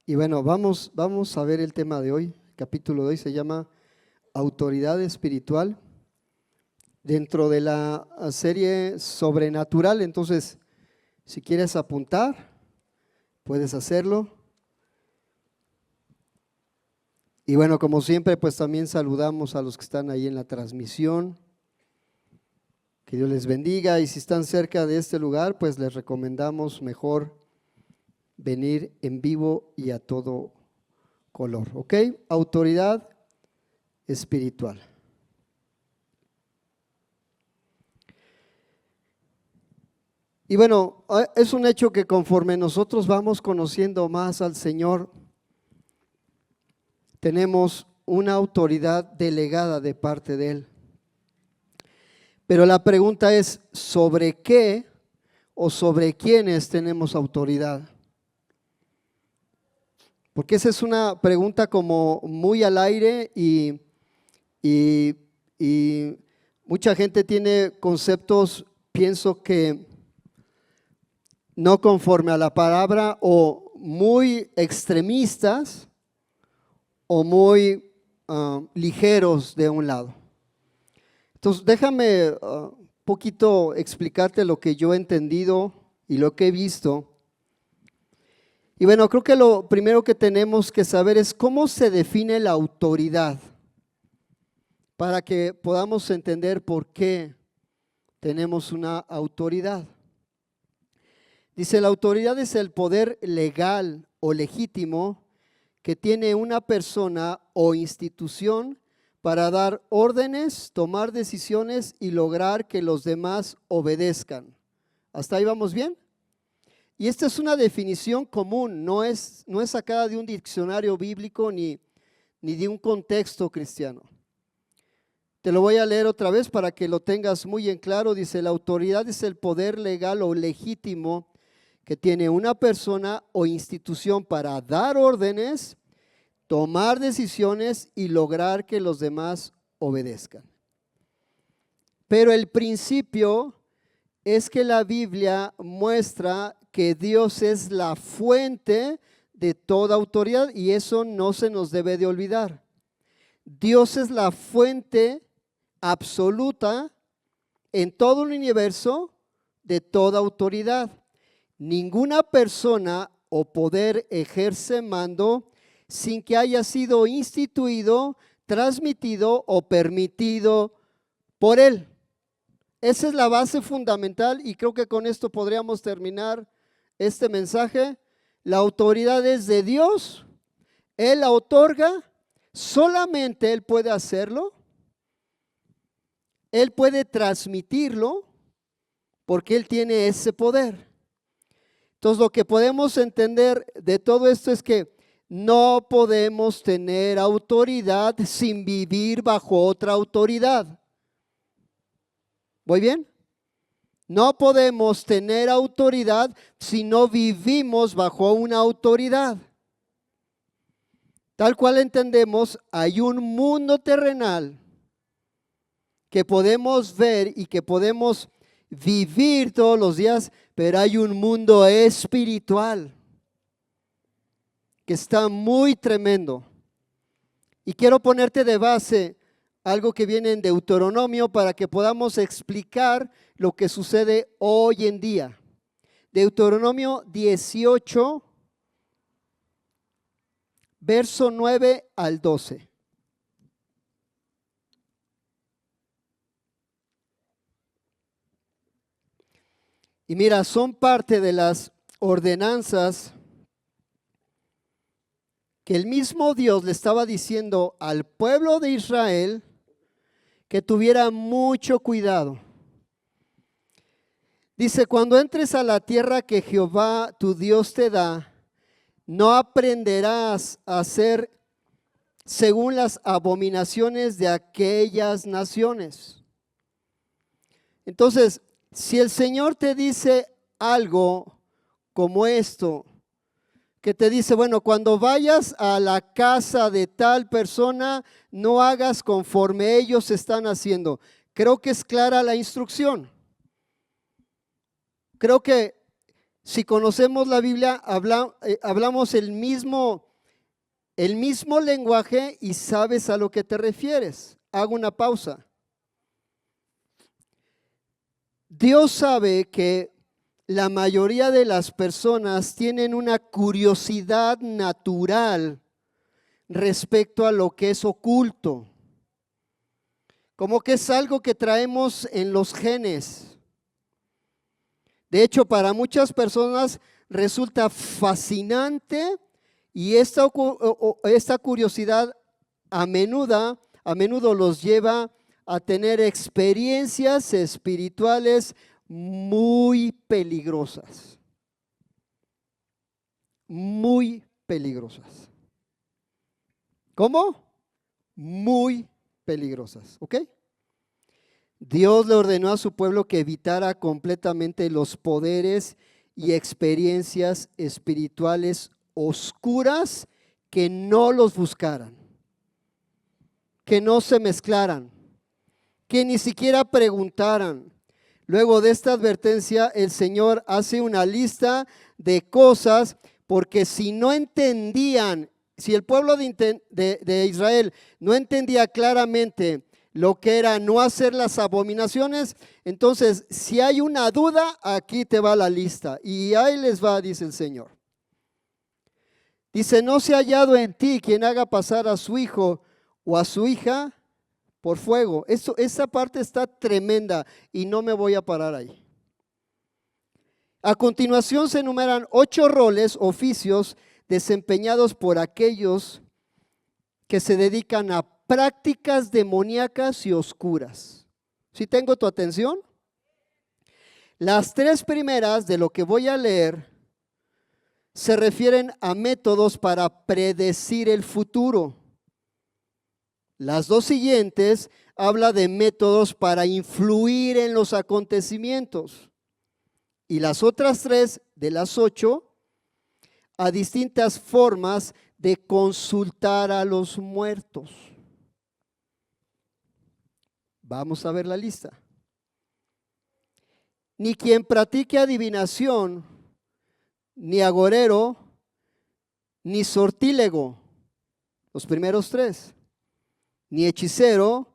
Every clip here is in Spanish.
Y bueno, vamos a ver el tema de hoy. El capítulo de hoy se llama Autoridad Espiritual dentro de la serie Sobrenatural. Entonces, si quieres apuntar, puedes hacerlo. Y bueno, como siempre, pues también saludamos a los que están ahí en la transmisión. Que Dios les bendiga, y si están cerca de este lugar, pues les recomendamos mejor venir en vivo y a todo color, ¿ok? Autoridad espiritual. Y bueno, es un hecho que conforme nosotros vamos conociendo más al Señor, tenemos una autoridad delegada de parte de Él. Pero la pregunta es, ¿sobre qué o sobre quiénes tenemos autoridad? Porque esa es una pregunta como muy al aire y mucha gente tiene conceptos, pienso que no conforme a la palabra, o muy extremistas o muy ligeros de un lado. Entonces déjame un poquito explicarte lo que yo he entendido y lo que he visto. Y bueno, creo que lo primero que tenemos que saber es cómo se define la autoridad, para que podamos entender por qué tenemos una autoridad. Dice, la autoridad es el poder legal o legítimo que tiene una persona o institución para dar órdenes, tomar decisiones y lograr que los demás obedezcan. ¿Hasta ahí vamos bien? Y esta es una definición común, no es sacada de un diccionario bíblico ni de un contexto cristiano. Te lo voy a leer otra vez para que lo tengas muy en claro. Dice, la autoridad es el poder legal o legítimo que tiene una persona o institución para dar órdenes, tomar decisiones y lograr que los demás obedezcan. Pero el principio es que la Biblia muestra que Dios es la fuente de toda autoridad, y eso no se nos debe de olvidar. Dios es la fuente absoluta en todo el universo de toda autoridad. Ninguna persona o poder ejerce mando sin que haya sido instituido, transmitido o permitido por Él. Esa es la base fundamental, y creo que con esto podríamos terminar este mensaje. La autoridad es de Dios, Él la otorga, solamente Él puede hacerlo, Él puede transmitirlo, porque Él tiene ese poder. Entonces, lo que podemos entender de todo esto es que no podemos tener autoridad sin vivir bajo otra autoridad. ¿Voy bien? No podemos tener autoridad si no vivimos bajo una autoridad. Tal cual entendemos, hay un mundo terrenal que podemos ver y que podemos vivir todos los días, pero hay un mundo espiritual que está muy tremendo. Y quiero ponerte de base algo que viene en Deuteronomio para que podamos explicar lo que sucede hoy en día. Deuteronomio 18, verso 9 al 12. Y mira, son parte de las ordenanzas que el mismo Dios le estaba diciendo al pueblo de Israel que tuviera mucho cuidado. Dice, cuando entres a la tierra que Jehová tu Dios te da, no aprenderás a hacer según las abominaciones de aquellas naciones. Entonces, si el Señor te dice algo como esto, que te dice, bueno, cuando vayas a la casa de tal persona, no hagas conforme ellos están haciendo. Creo que es clara la instrucción. Creo que Si conocemos la Biblia, hablamos el mismo lenguaje y sabes a lo que te refieres. Hago una pausa. Dios sabe que la mayoría de las personas tienen una curiosidad natural respecto a lo que es oculto. Como que es algo que traemos en los genes. De hecho, para muchas personas resulta fascinante y esta curiosidad a menudo los lleva a tener experiencias espirituales muy peligrosas. Muy peligrosas. ¿Cómo? Muy peligrosas, ¿ok? Dios le ordenó a su pueblo que evitara completamente los poderes y experiencias espirituales oscuras, que no los buscaran, que no se mezclaran, que ni siquiera preguntaran. Luego de esta advertencia, el Señor hace una lista de cosas, porque si no entendían, si el pueblo de Israel no entendía claramente lo que era no hacer las abominaciones, entonces si hay una duda, aquí te va la lista. Y ahí les va, dice el Señor. Dice, no se ha hallado en ti quien haga pasar a su hijo o a su hija por fuego. Esa parte está tremenda y no me voy a parar ahí. A continuación se enumeran 8 roles, oficios desempeñados por aquellos que se dedican a prácticas demoníacas y oscuras. ¿Sí tengo tu atención? Las 3 primeras de lo que voy a leer se refieren a métodos para predecir el futuro. Las 2 siguientes habla de métodos para influir en los acontecimientos. Y las otras 3 de las 8 a distintas formas de consultar a los muertos. Vamos a ver la lista. Ni quien practique adivinación, ni agorero, ni sortílego, los primeros 3, ni hechicero,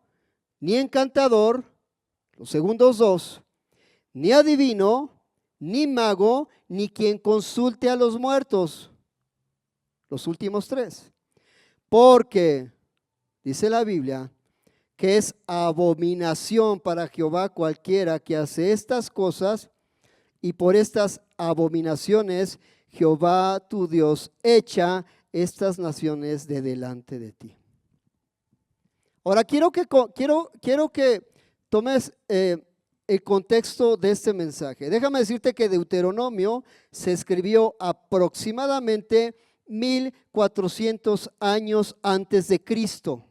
ni encantador, los segundos 2, ni adivino, ni mago, ni quien consulte a los muertos, los últimos 3. Porque, dice la Biblia, que es abominación para Jehová cualquiera que hace estas cosas, y por estas abominaciones Jehová tu Dios echa estas naciones de delante de ti. Ahora quiero que tomes el contexto de este mensaje. Déjame decirte que Deuteronomio se escribió aproximadamente 1400 años antes de Cristo.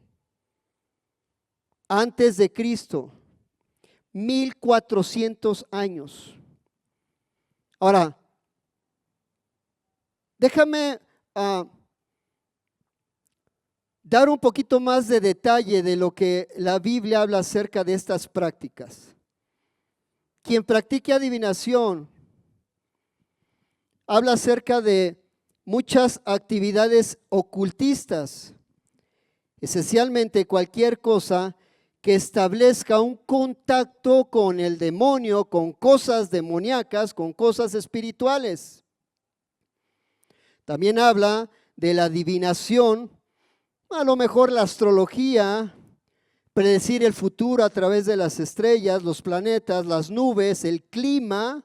Antes de Cristo, 1400 años. Ahora, déjame dar un poquito más de detalle de lo que la Biblia habla acerca de estas prácticas. Quien practique adivinación habla acerca de muchas actividades ocultistas, esencialmente cualquier cosa que establezca un contacto con el demonio, con cosas demoníacas, con cosas espirituales. También habla de la adivinación, a lo mejor la astrología, predecir el futuro a través de las estrellas, los planetas, las nubes, el clima.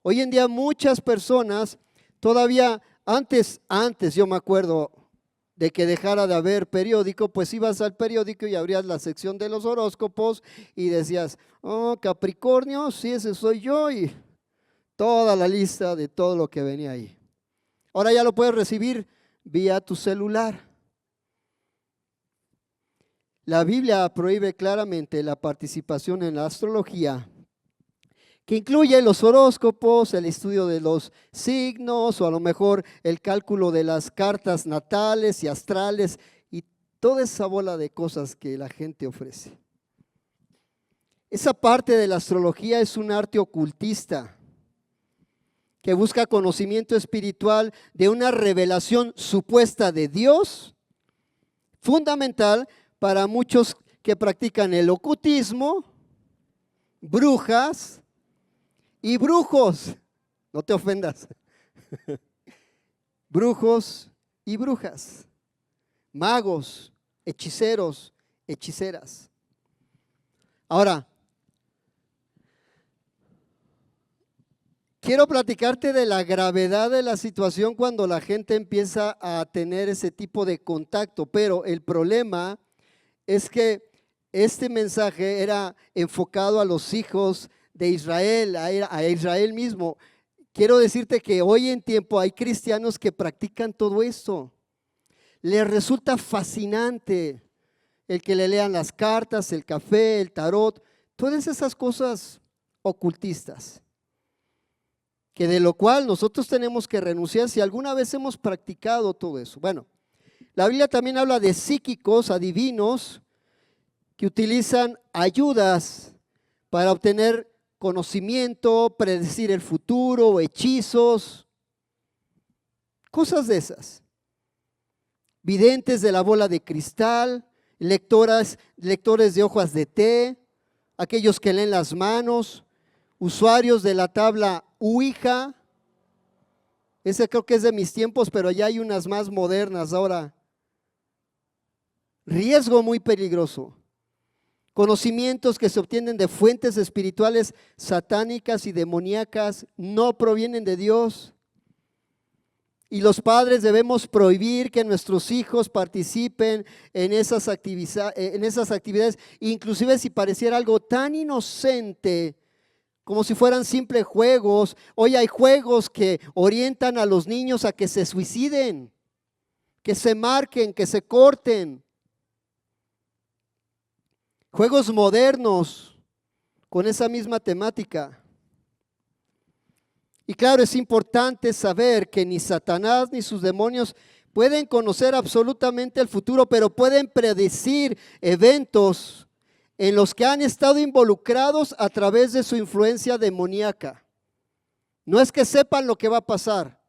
Hoy en día muchas personas, todavía antes yo me acuerdo de que dejara de haber periódico, pues ibas al periódico y abrías la sección de los horóscopos y decías, oh, Capricornio, sí, ese soy yo, y toda la lista de todo lo que venía ahí. Ahora ya lo puedes recibir vía tu celular. La Biblia prohíbe claramente la participación en la astrología, que incluye los horóscopos, el estudio de los signos, o a lo mejor el cálculo de las cartas natales y astrales y toda esa bola de cosas que la gente ofrece. Esa parte de la astrología es un arte ocultista. que busca conocimiento espiritual de una revelación supuesta de Dios, fundamental para muchos que practican el ocultismo, brujas y brujos. No te ofendas. Brujos y brujas, magos, hechiceros, hechiceras. Ahora, quiero platicarte de la gravedad de la situación cuando la gente empieza a tener ese tipo de contacto, pero el problema es que este mensaje era enfocado a los hijos de Israel, a Israel mismo. Quiero decirte que hoy en tiempo hay cristianos que practican todo esto. Les resulta fascinante el que le lean las cartas, el café, el tarot, todas esas cosas ocultistas, que de lo cual nosotros tenemos que renunciar si alguna vez hemos practicado todo eso. Bueno, la Biblia también habla de psíquicos, adivinos, que utilizan ayudas para obtener conocimiento, predecir el futuro, hechizos, cosas de esas. Videntes de la bola de cristal, lectores de hojas de té, aquellos que leen las manos, usuarios de la tabla Ouija. Ese creo que es de mis tiempos, pero ya hay unas más modernas ahora. Riesgo muy peligroso. Conocimientos que se obtienen de fuentes espirituales satánicas y demoníacas no provienen de Dios. Y los padres debemos prohibir que nuestros hijos participen en esas actividades, inclusive si pareciera algo tan inocente como si fueran simples juegos. Hoy hay juegos que orientan a los niños a que se suiciden, que se marquen, que se corten. Juegos modernos con esa misma temática. Y claro, es importante saber que ni Satanás ni sus demonios pueden conocer absolutamente el futuro, pero pueden predecir eventos en los que han estado involucrados a través de su influencia demoníaca. No es que sepan lo que va a pasar,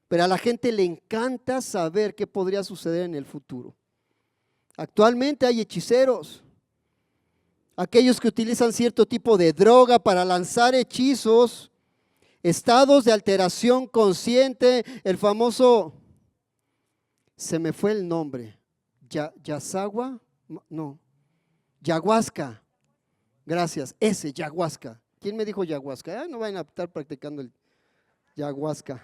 pero a la gente le encanta saber qué podría suceder en el futuro. Actualmente hay hechiceros, aquellos que utilizan cierto tipo de droga para lanzar hechizos, estados de alteración consciente, el famoso, se me fue el nombre, Yasawa, no, Ayahuasca, gracias, ese, Ayahuasca. ¿Quién me dijo Ayahuasca? No vayan a estar practicando el Ayahuasca.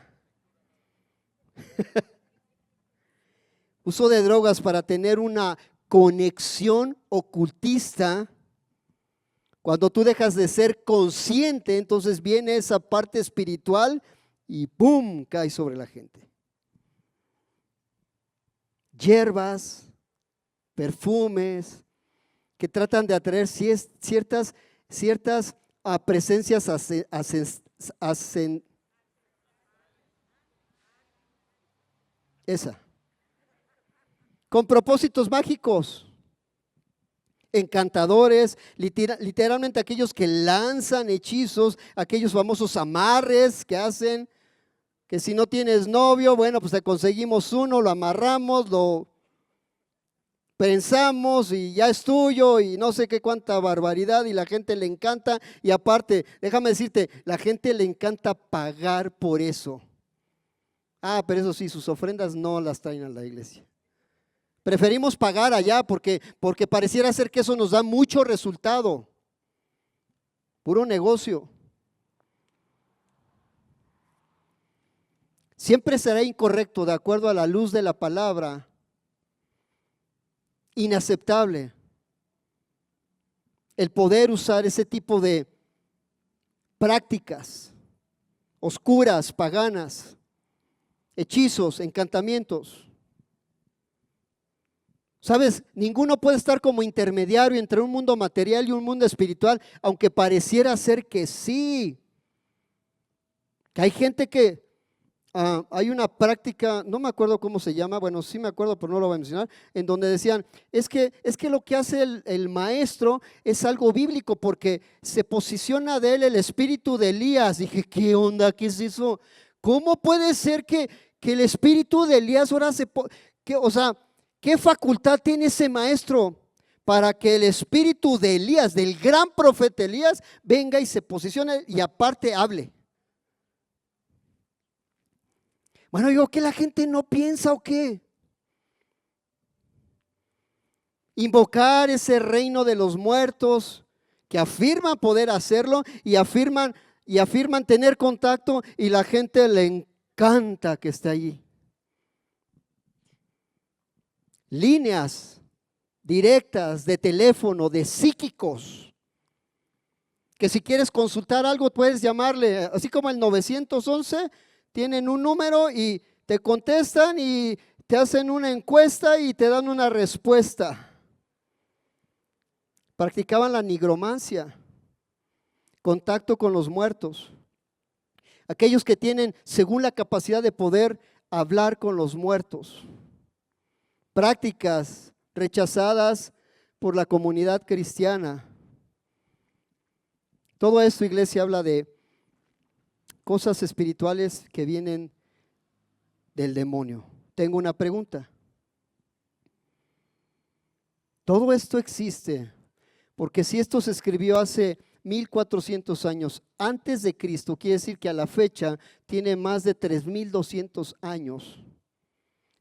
Uso de drogas para tener una conexión ocultista. Cuando tú dejas de ser consciente, entonces viene esa parte espiritual y ¡pum!, cae sobre la gente. Hierbas, perfumes, que tratan de atraer ciertas presencias con propósitos mágicos. Encantadores, literalmente aquellos que lanzan hechizos, aquellos famosos amarres que hacen, que si no tienes novio, bueno, pues te conseguimos uno, lo amarramos, lo prensamos y ya es tuyo y no sé qué cuánta barbaridad, y la gente le encanta. Y aparte, déjame decirte, la gente le encanta pagar por eso. Pero eso sí, sus ofrendas no las traen a la iglesia. Preferimos pagar allá porque pareciera ser que eso nos da mucho resultado. Puro negocio. Siempre será incorrecto, de acuerdo a la luz de la palabra, inaceptable el poder usar ese tipo de prácticas oscuras, paganas, hechizos, encantamientos. ¿Sabes? Ninguno puede estar como intermediario entre un mundo material y un mundo espiritual, aunque pareciera ser que sí. Que hay gente que Hay una práctica, no me acuerdo cómo se llama, bueno, sí me acuerdo, pero no lo voy a mencionar, en donde decían, es que lo que hace el maestro es algo bíblico porque se posiciona de él el espíritu de Elías. Dije, ¿qué onda? ¿Qué es eso? ¿Cómo puede ser que el espíritu de Elías ahora o sea, qué facultad tiene ese maestro para que el espíritu de Elías, del gran profeta Elías, venga y se posicione y aparte hable? Bueno, digo, ¿que la gente no piensa o qué? Invocar ese reino de los muertos, que afirman poder hacerlo y afirman tener contacto, y la gente le encanta que esté allí. Líneas directas de teléfono, de psíquicos, que si quieres consultar algo puedes llamarle, así como el 911, tienen un número y te contestan y te hacen una encuesta y te dan una respuesta. Practicaban la nigromancia, contacto con los muertos. Aquellos que tienen, según la capacidad de poder, hablar con los muertos. Prácticas rechazadas por la comunidad cristiana. Todo esto, iglesia, habla de cosas espirituales que vienen del demonio. Tengo una pregunta. Todo esto existe porque si esto se escribió hace 1400 años antes de Cristo, quiere decir que a la fecha tiene más de 3200 años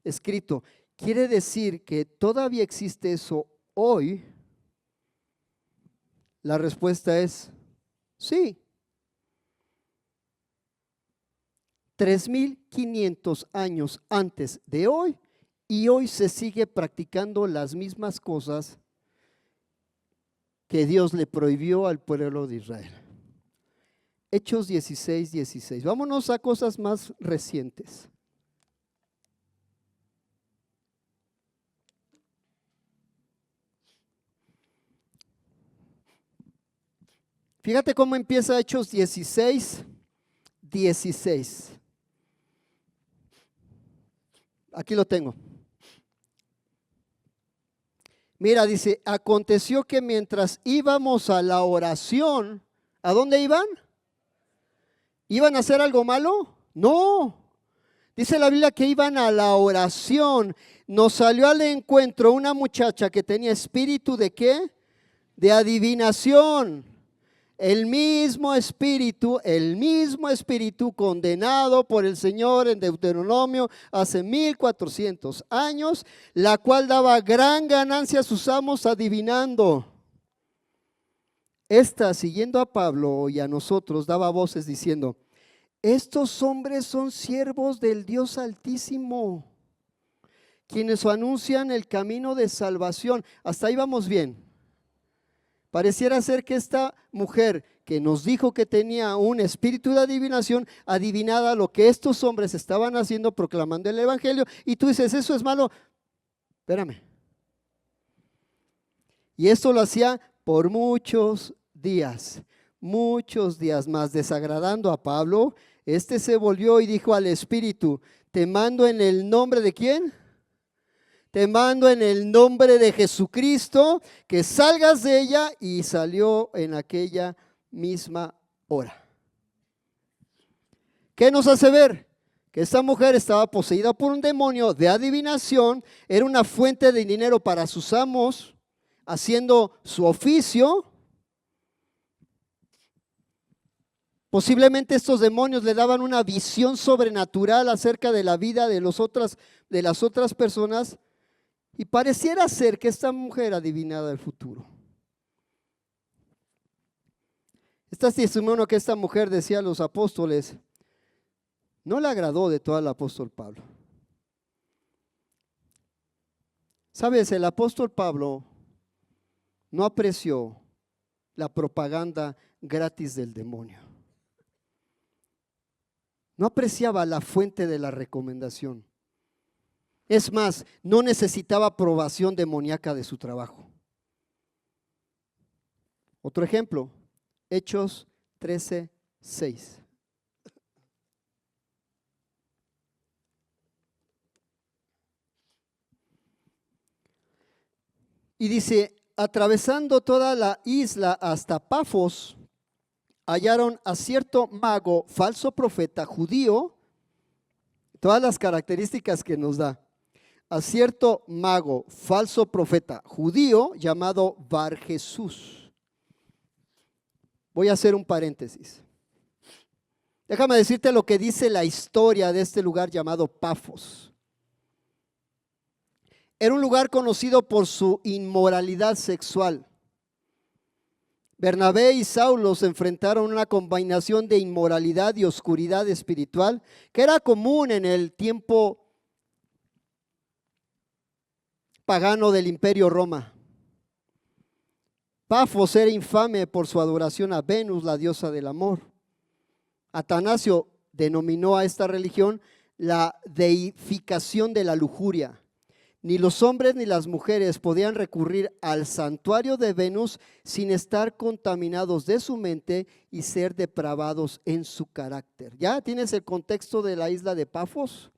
escrito. Quiere decir que todavía existe eso hoy. La respuesta es sí. 3500 años antes de hoy, y hoy se sigue practicando las mismas cosas que Dios le prohibió al pueblo de Israel. Hechos 16:16. Vámonos a cosas más recientes. Fíjate cómo empieza Hechos 16:16. Aquí lo tengo. Mira, dice, aconteció que mientras íbamos a la oración, ¿a dónde iban? ¿Iban a hacer algo malo? No. Dice la Biblia que iban a la oración. Nos salió al encuentro una muchacha que tenía espíritu ¿de qué? De adivinación. El mismo espíritu condenado por el Señor en Deuteronomio hace 1400 años, la cual daba gran ganancia a sus amos adivinando. Esta, siguiendo a Pablo y a nosotros, daba voces diciendo: estos hombres son siervos del Dios Altísimo, quienes anuncian el camino de salvación. Hasta ahí vamos bien. Pareciera ser que esta mujer que nos dijo que tenía un espíritu de adivinación, adivinaba lo que estos hombres estaban haciendo, proclamando el evangelio, y tú dices, ¿eso es malo? Espérame. Y esto lo hacía por muchos días más, desagradando a Pablo. Este se volvió y dijo al espíritu: te mando en el nombre de ¿quién? Te mando en el nombre de Jesucristo que salgas de ella, y salió en aquella misma hora. ¿Qué nos hace ver? Que esta mujer estaba poseída por un demonio de adivinación, era una fuente de dinero para sus amos, haciendo su oficio. Posiblemente estos demonios le daban una visión sobrenatural acerca de la vida de las otras personas. Y pareciera ser que esta mujer adivinaba el futuro. Este testimonio que esta mujer decía a los apóstoles no le agradó de todo al apóstol Pablo. Sabes, el apóstol Pablo no apreció la propaganda gratis del demonio. No apreciaba la fuente de la recomendación. Es más, no necesitaba aprobación demoníaca de su trabajo. Otro ejemplo, Hechos 13:6. Y dice, atravesando toda la isla hasta Pafos, hallaron a cierto mago, falso profeta judío, todas las características que nos da, a cierto mago, falso profeta judío llamado Bar Jesús. Voy a hacer un paréntesis. Déjame decirte lo que dice la historia de este lugar llamado Pafos. Era un lugar conocido por su inmoralidad sexual. Bernabé y Saulo se enfrentaron a una combinación de inmoralidad y oscuridad espiritual que era común en el tiempo pagano del Imperio Roma. Pafos era infame por su adoración a Venus, la diosa del amor. Atanasio denominó a esta religión la deificación de la lujuria. Ni los hombres ni las mujeres podían recurrir al santuario de Venus sin estar contaminados de su mente y ser depravados en su carácter. ¿Ya tienes el contexto de la isla de Pafos?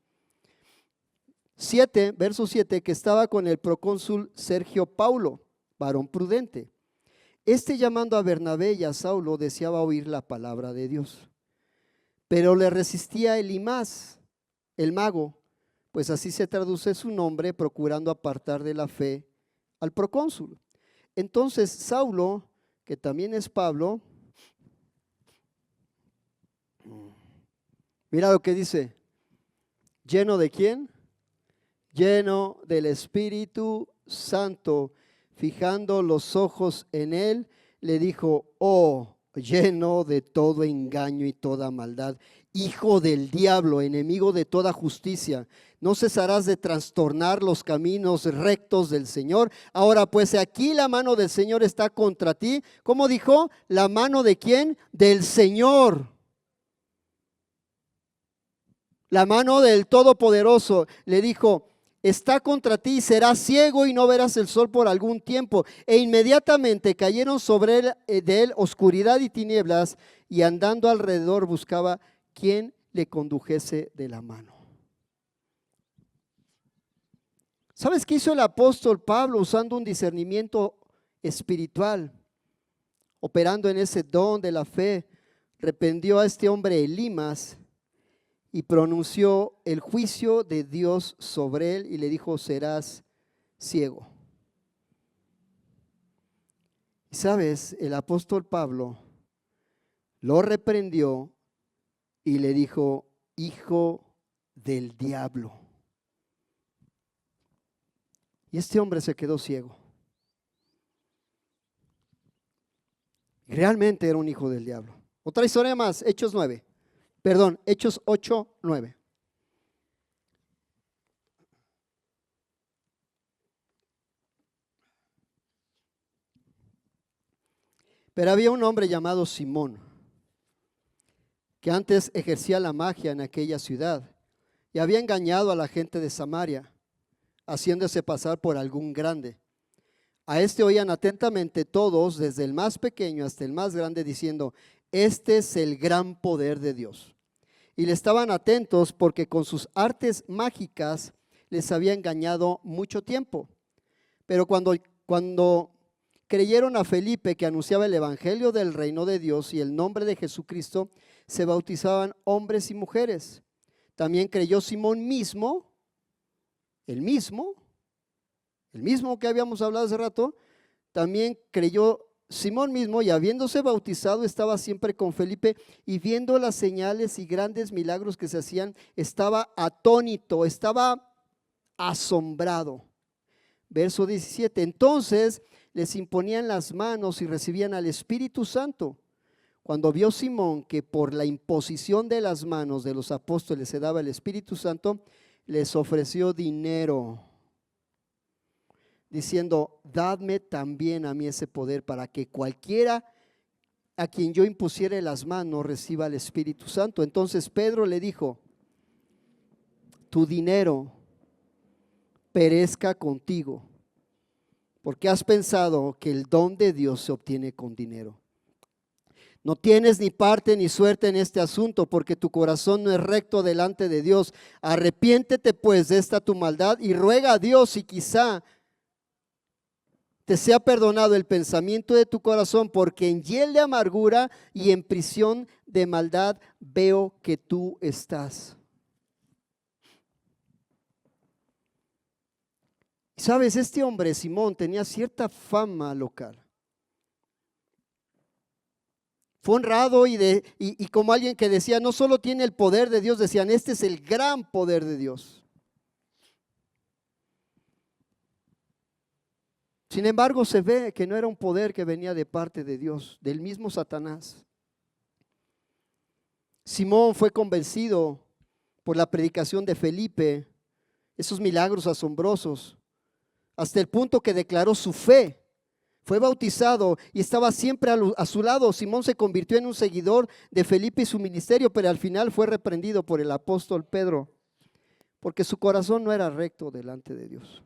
7, verso 7, que estaba con el procónsul Sergio Paulo, varón prudente. Este, llamando a Bernabé y a Saulo, deseaba oír la palabra de Dios. Pero le resistía Elimas, el mago, pues así se traduce su nombre, procurando apartar de la fe al procónsul. Entonces Saulo, que también es Pablo, mira lo que dice, ¿lleno de quién? Lleno del Espíritu Santo, fijando los ojos en él, le dijo, oh, lleno de todo engaño y toda maldad, hijo del diablo, enemigo de toda justicia, ¿no cesarás de trastornar los caminos rectos del Señor? Ahora pues aquí la mano del Señor está contra ti. ¿Cómo dijo? ¿La mano de quién? Del Señor. La mano del Todopoderoso. Le dijo, está contra ti y serás ciego y no verás el sol por algún tiempo. E inmediatamente cayeron sobre él, de él oscuridad y tinieblas, y andando alrededor buscaba quien le condujese de la mano. ¿Sabes qué hizo el apóstol Pablo usando un discernimiento espiritual? Operando en ese don de la fe, reprendió a este hombre Elimas y pronunció el juicio de Dios sobre él y le dijo, serás ciego. Y sabes, el apóstol Pablo lo reprendió y le dijo, hijo del diablo. Y este hombre se quedó ciego. Realmente era un hijo del diablo. Otra historia más, Hechos 8, 9. Pero había un hombre llamado Simón, que antes ejercía la magia en aquella ciudad y había engañado a la gente de Samaria, haciéndose pasar por algún grande. A este oían atentamente todos, desde el más pequeño hasta el más grande, diciendo, este es el gran poder de Dios. Y le estaban atentos porque con sus artes mágicas les había engañado mucho tiempo. Pero cuando creyeron a Felipe, que anunciaba el evangelio del reino de Dios y el nombre de Jesucristo, se bautizaban hombres y mujeres. También creyó Simón mismo, el mismo que habíamos hablado hace rato, también creyó Simón mismo, y habiéndose bautizado estaba siempre con Felipe, y viendo las señales y grandes milagros que se hacían, estaba atónito, estaba asombrado. Verso 17, entonces les imponían las manos y recibían al Espíritu Santo. Cuando vio Simón que por la imposición de las manos de los apóstoles se daba el Espíritu Santo, les ofreció dinero, diciendo, dadme también a mí ese poder para que cualquiera a quien yo impusiere las manos reciba el Espíritu Santo. Entonces Pedro le dijo, tu dinero perezca contigo, porque has pensado que el don de Dios se obtiene con dinero. No tienes ni parte ni suerte en este asunto, porque tu corazón no es recto delante de Dios. Arrepiéntete pues de esta tu maldad y ruega a Dios, y quizá te sea perdonado el pensamiento de tu corazón, porque en hiel de amargura y en prisión de maldad veo que tú estás. Sabes, este hombre, Simón, tenía cierta fama local. Fue honrado y como alguien que decía, no solo tiene el poder de Dios, decían, este es el gran poder de Dios. Sin embargo, se ve que no era un poder que venía de parte de Dios, del mismo Satanás. Simón fue convencido por la predicación de Felipe, esos milagros asombrosos, hasta el punto que declaró su fe. Fue bautizado y estaba siempre a su lado. Simón se convirtió en un seguidor de Felipe y su ministerio, pero al final fue reprendido por el apóstol Pedro, porque su corazón no era recto delante de Dios.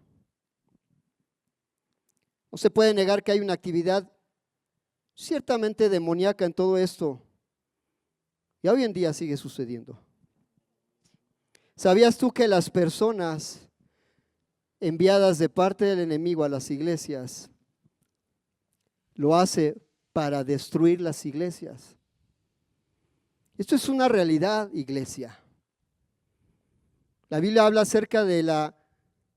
No se puede negar que hay una actividad ciertamente demoníaca en todo esto. Y hoy en día sigue sucediendo. ¿Sabías tú que las personas enviadas de parte del enemigo a las iglesias lo hace para destruir las iglesias? Esto es una realidad, iglesia. La Biblia habla acerca de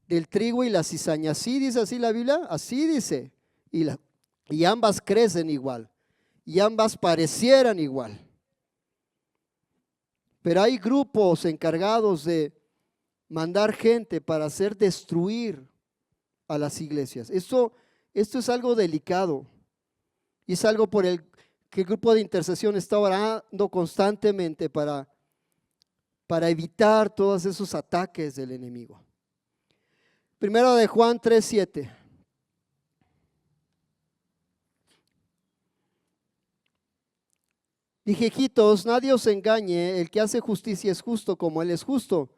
del trigo y la cizaña. ¿Sí dice así la Biblia? Así dice. Y ambas crecen igual. Y ambas parecieran igual. Pero hay grupos encargados de mandar gente para hacer destruir a las iglesias. Esto es algo delicado. Y es algo por el que el grupo de intercesión está orando constantemente para evitar todos esos ataques del enemigo. Primero de Juan 3:7. Dije, hijitos, nadie os engañe, el que hace justicia es justo como él es justo.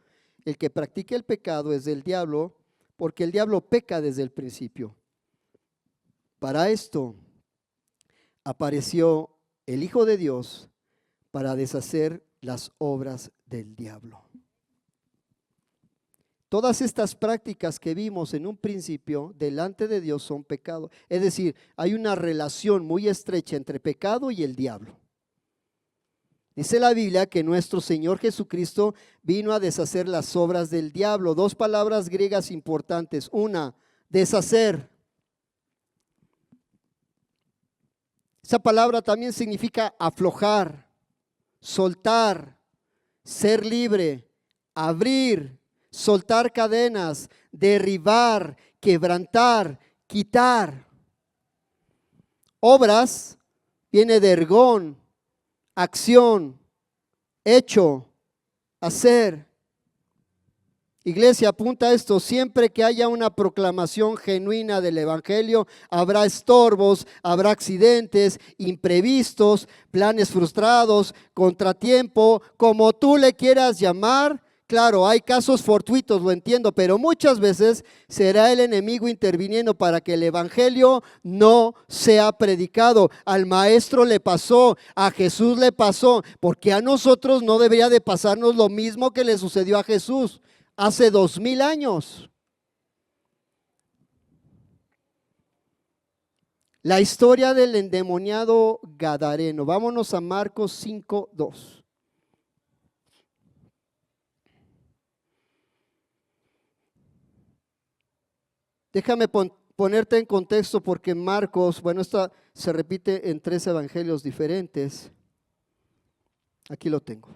El que practica el pecado es del diablo, porque el diablo peca desde el principio. Para esto apareció el Hijo de Dios, para deshacer las obras del diablo. Todas estas prácticas que vimos en un principio delante de Dios son pecado. Es decir, hay una relación muy estrecha entre pecado y el diablo. Dice la Biblia que nuestro Señor Jesucristo vino a deshacer las obras del diablo. Dos palabras griegas importantes. Una, deshacer. Esa palabra también significa aflojar, soltar, ser libre, abrir, soltar cadenas, derribar, quebrantar, quitar. Obras viene de ergón, acción, hecho, hacer. Iglesia, apunta a esto: siempre que haya una proclamación genuina del evangelio, habrá estorbos, habrá accidentes, imprevistos, planes frustrados, contratiempo, como tú le quieras llamar. Claro, hay casos fortuitos, lo entiendo, pero muchas veces será el enemigo interviniendo para que el evangelio no sea predicado. Al maestro le pasó, a Jesús le pasó, porque a nosotros no debería de pasarnos lo mismo que le sucedió a Jesús hace 2000 años. La historia del endemoniado gadareno. Vámonos a Marcos 5:2. Déjame ponerte en contexto, porque Marcos, bueno, esta se repite en 3 evangelios diferentes. Aquí lo tengo.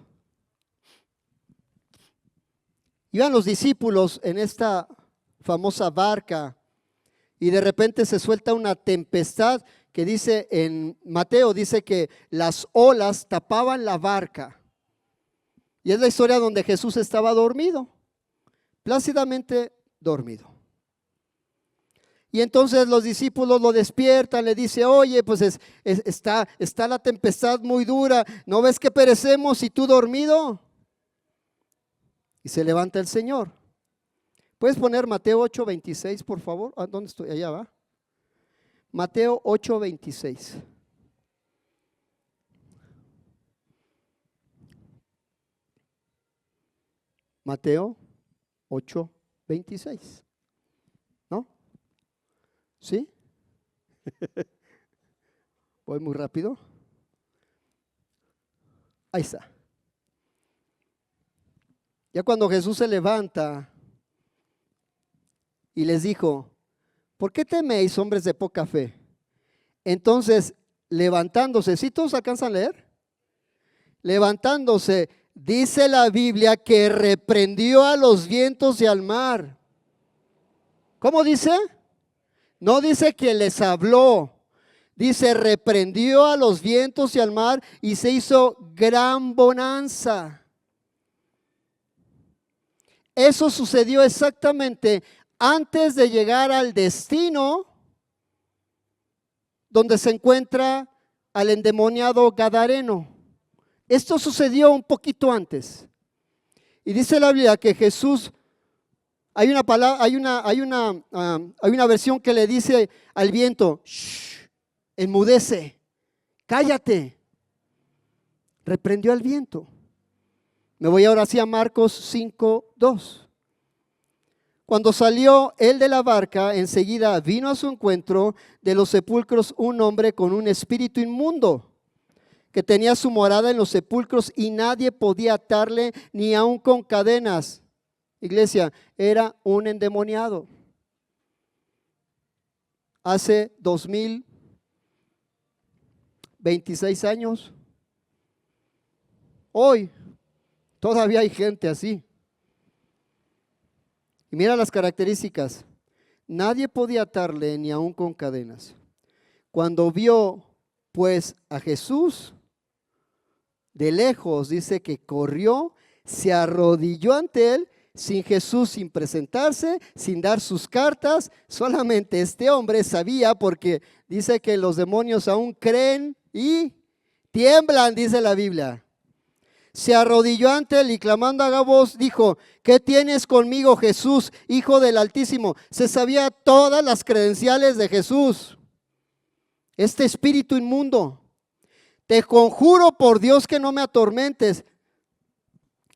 Iban los discípulos en esta famosa barca y de repente se suelta una tempestad que dice en Mateo, dice que las olas tapaban la barca. Y es la historia donde Jesús estaba dormido, plácidamente dormido. Y entonces los discípulos lo despiertan, le dice, oye, pues está la tempestad muy dura, ¿no ves que perecemos y tú dormido? Y se levanta el Señor. ¿Puedes poner Mateo 8:26, por favor? ¿Dónde estoy? Allá va. Mateo 8:26. Mateo 8:26. ¿No? ¿Sí? Voy muy rápido. Ahí está. Ya cuando Jesús se levanta y les dijo, ¿por qué teméis, hombres de poca fe? Entonces, levantándose, ¿sí todos alcanzan a leer? Levantándose, dice la Biblia que reprendió a los vientos y al mar. ¿Cómo dice? No dice que les habló. Dice, reprendió a los vientos y al mar y se hizo gran bonanza. Eso sucedió exactamente antes de llegar al destino donde se encuentra al endemoniado gadareno. Esto sucedió un poquito antes. Y dice la Biblia que Jesús, hay una versión que le dice al viento, shh, enmudece, cállate. Reprendió al viento. Me voy ahora hacia Marcos 5:2. Cuando salió él de la barca, enseguida vino a su encuentro de los sepulcros un hombre con un espíritu inmundo, que tenía su morada en los sepulcros y nadie podía atarle ni aun con cadenas. Iglesia, era un endemoniado. Hace 2026 años, hoy todavía hay gente así. Y mira las características. Nadie podía atarle ni aun con cadenas. Cuando vio pues a Jesús de lejos, dice que corrió, se arrodilló ante él, sin presentarse, sin dar sus cartas. Solamente este hombre sabía, porque dice que los demonios aún creen y tiemblan, dice la Biblia. Se arrodilló ante él y clamando a voz dijo, ¿qué tienes conmigo, Jesús, Hijo del Altísimo? Se sabía todas las credenciales de Jesús. Este espíritu inmundo, te conjuro por Dios que no me atormentes.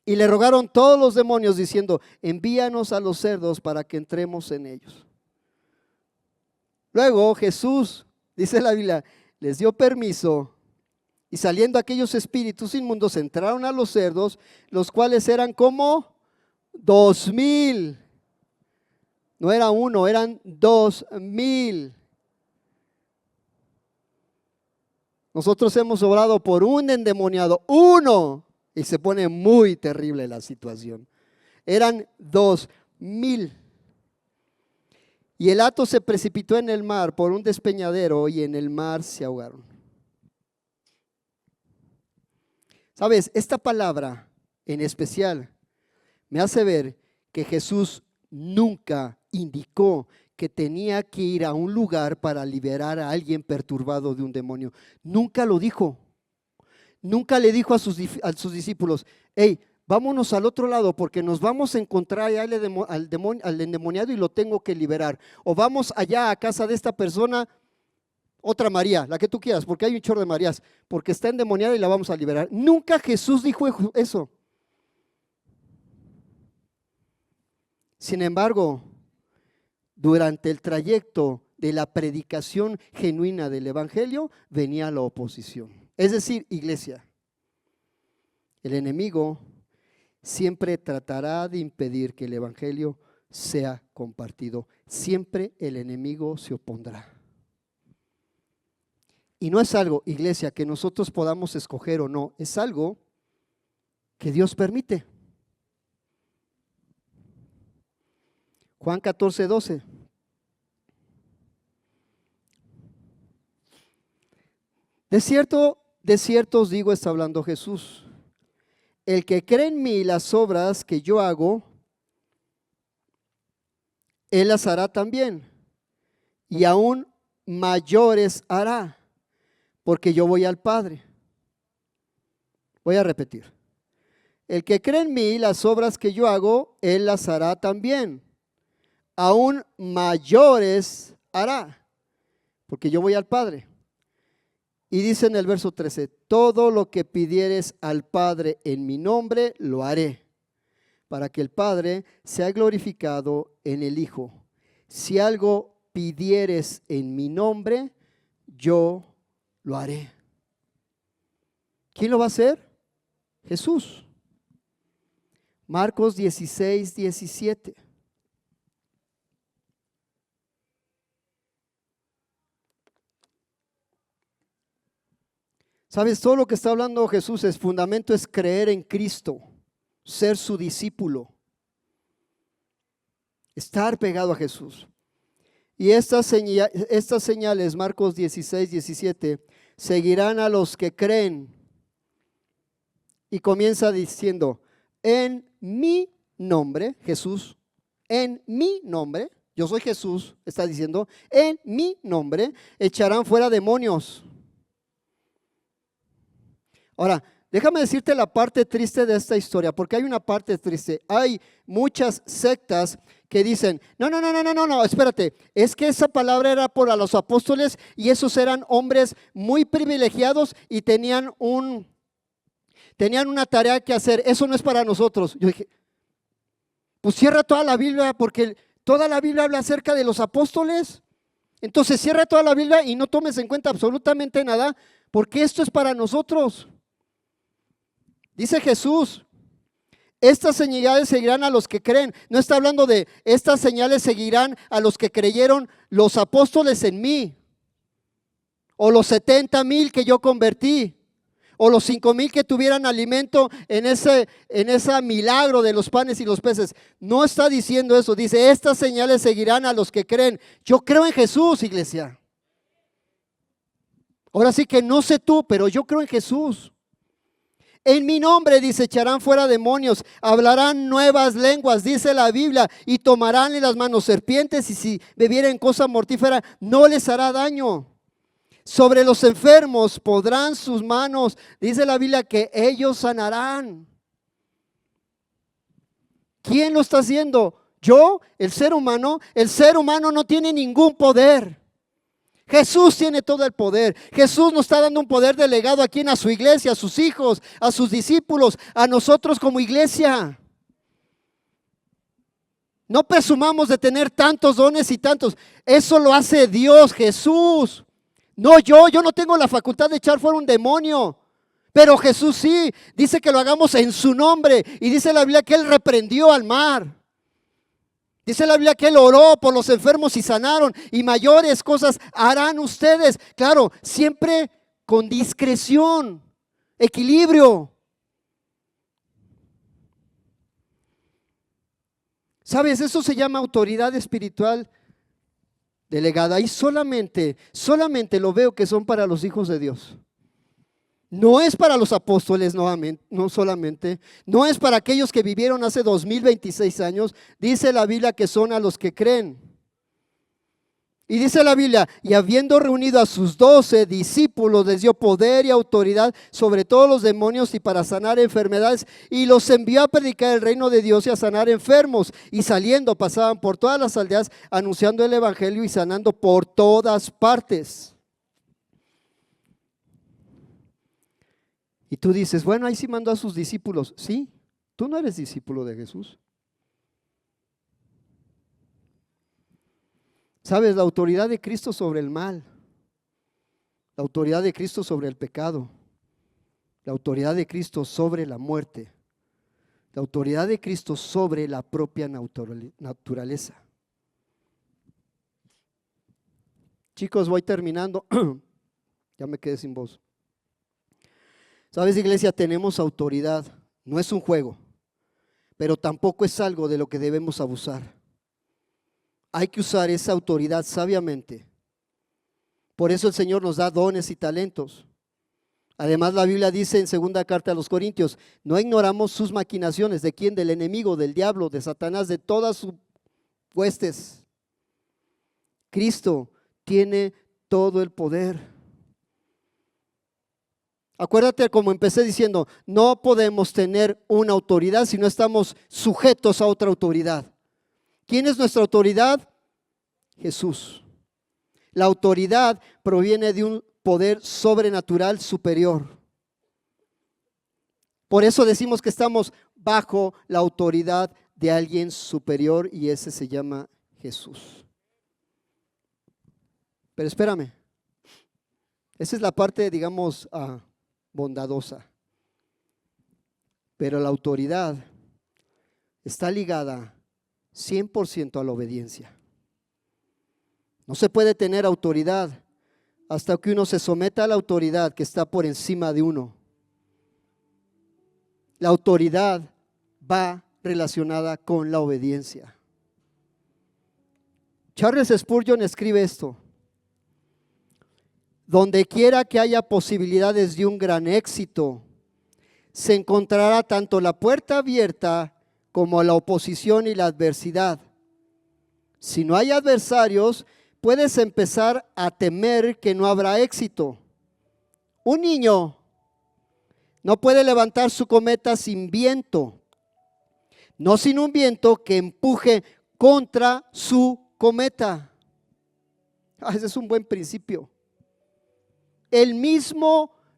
Y le rogaron todos los demonios diciendo, envíanos a los cerdos para que entremos en ellos. Luego Jesús, dice la Biblia, les dio permiso. Y saliendo aquellos espíritus inmundos entraron a los cerdos, los cuales eran como 2,000. No era uno, eran 2,000. Nosotros hemos orado por un endemoniado, uno, y se pone muy terrible la situación. Eran 2,000. Y el hato se precipitó en el mar por un despeñadero y en el mar se ahogaron. Sabes, esta palabra en especial me hace ver que Jesús nunca indicó que tenía que ir a un lugar para liberar a alguien perturbado de un demonio. Nunca lo dijo. Nunca le dijo a sus discípulos, hey, vámonos al otro lado porque nos vamos a encontrar al endemoniado y lo tengo que liberar. O vamos allá a casa de esta persona, otra María, la que tú quieras, porque hay un chorro de Marías, porque está endemoniada y la vamos a liberar. Nunca Jesús dijo eso. Sin embargo, durante el trayecto de la predicación genuina del evangelio, venía la oposición. Es decir, iglesia, el enemigo siempre tratará de impedir que el evangelio sea compartido. Siempre el enemigo se opondrá. Y no es algo, iglesia, que nosotros podamos escoger o no, es algo que Dios permite. Juan 14:12. De cierto os digo, está hablando Jesús, el que cree en mí las obras que yo hago, él las hará también, y aún mayores hará, porque yo voy al Padre. Voy a repetir. El que cree en mí, las obras que yo hago, él las hará también. Aún mayores hará, porque yo voy al Padre. Y dice en el verso 13, todo lo que pidieres al Padre en mi nombre, lo haré, para que el Padre sea glorificado en el Hijo. Si algo pidieres en mi nombre, yo lo haré. ¿Quién lo va a hacer? Jesús. Marcos 16, 17. ¿Sabes? Todo lo que está hablando Jesús, el fundamento es creer en Cristo, ser su discípulo, estar pegado a Jesús. Y estas señales, Marcos 16, 17, seguirán a los que creen. Y comienza diciendo, en mi nombre, Jesús, en mi nombre, yo soy Jesús, está diciendo, en mi nombre echarán fuera demonios. Ahora, déjame decirte la parte triste de esta historia, porque hay una parte triste. Hay muchas sectas que dicen, no, espérate, es que esa palabra era para los apóstoles y esos eran hombres muy privilegiados y tenían una tarea que hacer, eso no es para nosotros. Yo dije, pues cierra toda la Biblia porque toda la Biblia habla acerca de los apóstoles. Entonces cierra toda la Biblia y no tomes en cuenta absolutamente nada porque esto es para nosotros. Dice Jesús, estas señales seguirán a los que creen. No está hablando de estas señales seguirán a los que creyeron los apóstoles en mí, o los 70,000 que yo convertí, o los 5,000 que tuvieran alimento en ese milagro de los panes y los peces. No está diciendo eso, dice estas señales seguirán a los que creen. Yo creo en Jesús, iglesia. Ahora sí que no sé tú, pero yo creo en Jesús. En mi nombre, dice, echarán fuera demonios, hablarán nuevas lenguas, dice la Biblia, y tomarán en las manos serpientes, y si bebieren cosa mortífera, no les hará daño. Sobre los enfermos podrán sus manos, dice la Biblia, que ellos sanarán. ¿Quién lo está haciendo? ¿Yo? ¿El ser humano? El ser humano no tiene ningún poder. Jesús tiene todo el poder. Jesús nos está dando un poder delegado aquí a su iglesia, a sus hijos, a sus discípulos, a nosotros como iglesia. No presumamos de tener tantos dones y tantos. Eso lo hace Dios, Jesús. No yo no tengo la facultad de echar fuera un demonio. Pero Jesús sí, dice que lo hagamos en su nombre. Y dice la Biblia que Él reprendió al mar. Dice la Biblia que Él oró por los enfermos y sanaron, y mayores cosas harán ustedes. Claro, siempre con discreción, equilibrio. ¿Sabes? Eso se llama autoridad espiritual delegada, y solamente lo veo que son para los hijos de Dios. No es para los apóstoles nuevamente, no solamente, no es para aquellos que vivieron hace 2026 años, dice la Biblia que son a los que creen. Y dice la Biblia, y habiendo reunido a sus 12 discípulos, les dio poder y autoridad sobre todos los demonios y para sanar enfermedades, y los envió a predicar el reino de Dios y a sanar enfermos. Y saliendo pasaban por todas las aldeas anunciando el evangelio y sanando por todas partes. Y tú dices, bueno, ahí sí mandó a sus discípulos. Sí, tú no eres discípulo de Jesús. ¿Sabes? La autoridad de Cristo sobre el mal, la autoridad de Cristo sobre el pecado, la autoridad de Cristo sobre la muerte, la autoridad de Cristo sobre la propia naturaleza. Chicos, voy terminando. Ya me quedé sin voz. ¿Sabes, iglesia? Tenemos autoridad. No es un juego, pero tampoco es algo de lo que debemos abusar. Hay que usar esa autoridad sabiamente. Por eso el Señor nos da dones y talentos. Además, la Biblia dice en 2 carta a los Corintios, no ignoramos sus maquinaciones. ¿De quién? Del enemigo, del diablo, de Satanás, de todas sus huestes. Cristo tiene todo el poder. Acuérdate como empecé diciendo, no podemos tener una autoridad si no estamos sujetos a otra autoridad. ¿Quién es nuestra autoridad? Jesús. La autoridad proviene de un poder sobrenatural superior. Por eso decimos que estamos bajo la autoridad de alguien superior y ese se llama Jesús. Pero espérame. Esa es la parte, digamos, bondadosa. Pero la autoridad está ligada 100% a la obediencia. No se puede tener autoridad hasta que uno se someta a la autoridad que está por encima de uno. La autoridad va relacionada con la obediencia. Charles Spurgeon escribe esto: donde quiera que haya posibilidades de un gran éxito, se encontrará tanto la puerta abierta como la oposición y la adversidad. Si no hay adversarios, puedes empezar a temer que no habrá éxito. Un niño no puede levantar su cometa sin viento, no sin un viento que empuje contra su cometa. Ese es un buen principio.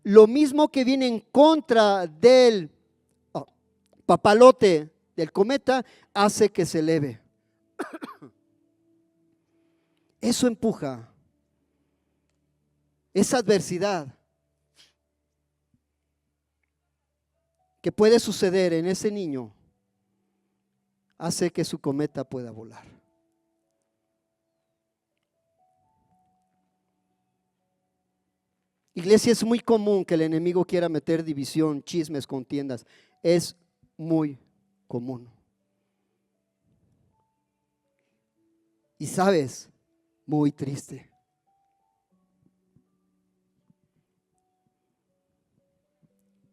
Lo mismo que viene en contra del papalote del cometa hace que se eleve. Eso empuja. Esa adversidad que puede suceder en ese niño hace que su cometa pueda volar. Iglesia, es muy común que el enemigo quiera meter división, chismes, contiendas. Es muy común. Y sabes, muy triste.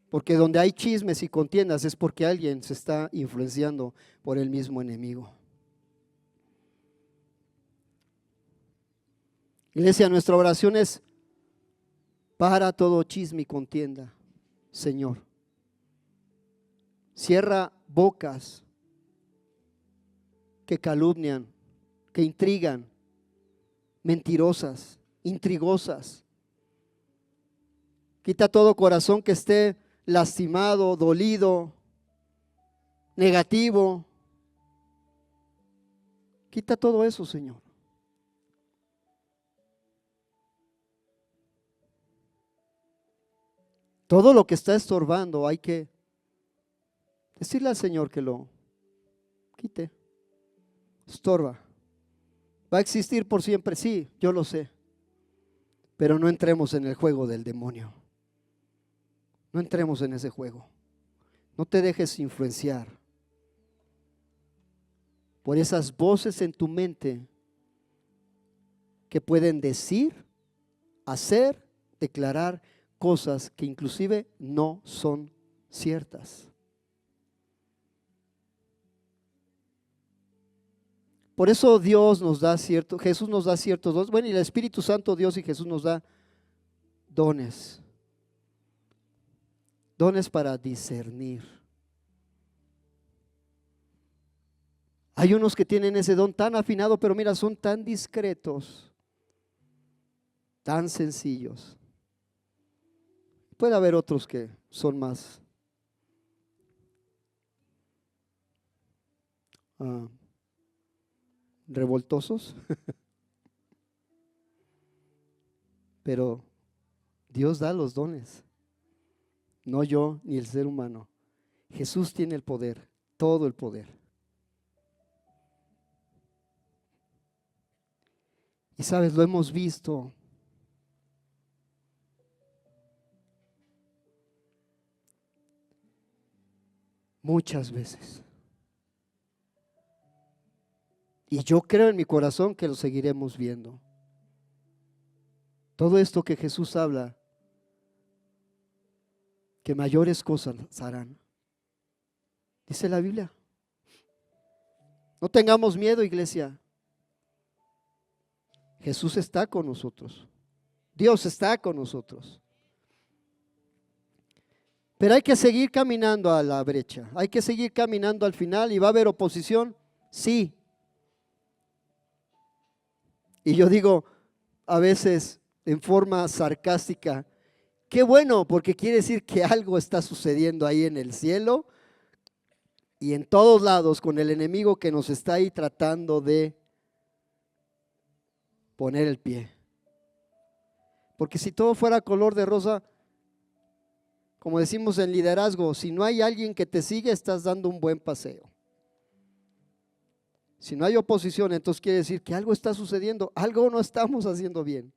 Porque donde hay chismes y contiendas es porque alguien se está influenciando por el mismo enemigo. Iglesia, nuestra oración es: para todo chisme y contienda, Señor. Cierra bocas que calumnian, que intrigan, mentirosas, intrigosas. Quita todo corazón que esté lastimado, dolido, negativo. Quita todo eso, Señor. Todo lo que está estorbando hay que decirle al Señor que lo quite. Estorba. Va a existir por siempre, sí, yo lo sé. Pero no entremos en el juego del demonio. No entremos en ese juego. No te dejes influenciar por esas voces en tu mente que pueden decir, hacer, declarar cosas que inclusive no son ciertas. Por eso Dios nos da Jesús nos da ciertos dones. Bueno, y el Espíritu Santo, Dios y Jesús nos da dones. Dones para discernir. Hay unos que tienen ese don tan afinado, pero mira, son tan discretos, tan sencillos. Puede haber otros que son más revoltosos, pero Dios da los dones, no yo ni el ser humano. Jesús tiene el poder, todo el poder. Y sabes, lo hemos visto. Muchas veces. Y yo creo en mi corazón que lo seguiremos viendo. Todo esto que Jesús habla, que mayores cosas harán. Dice la Biblia. No tengamos miedo, iglesia. Jesús está con nosotros. Dios está con nosotros. Pero hay que seguir caminando a la brecha. Hay que seguir caminando al final. ¿Y va a haber oposición? Sí. Y yo digo a veces en forma sarcástica, qué bueno, porque quiere decir que algo está sucediendo ahí en el cielo y en todos lados con el enemigo que nos está ahí tratando de poner el pie. Porque si todo fuera color de rosa, como decimos en liderazgo, si no hay alguien que te sigue, estás dando un buen paseo. Si no hay oposición, entonces quiere decir que algo está sucediendo, algo no estamos haciendo bien.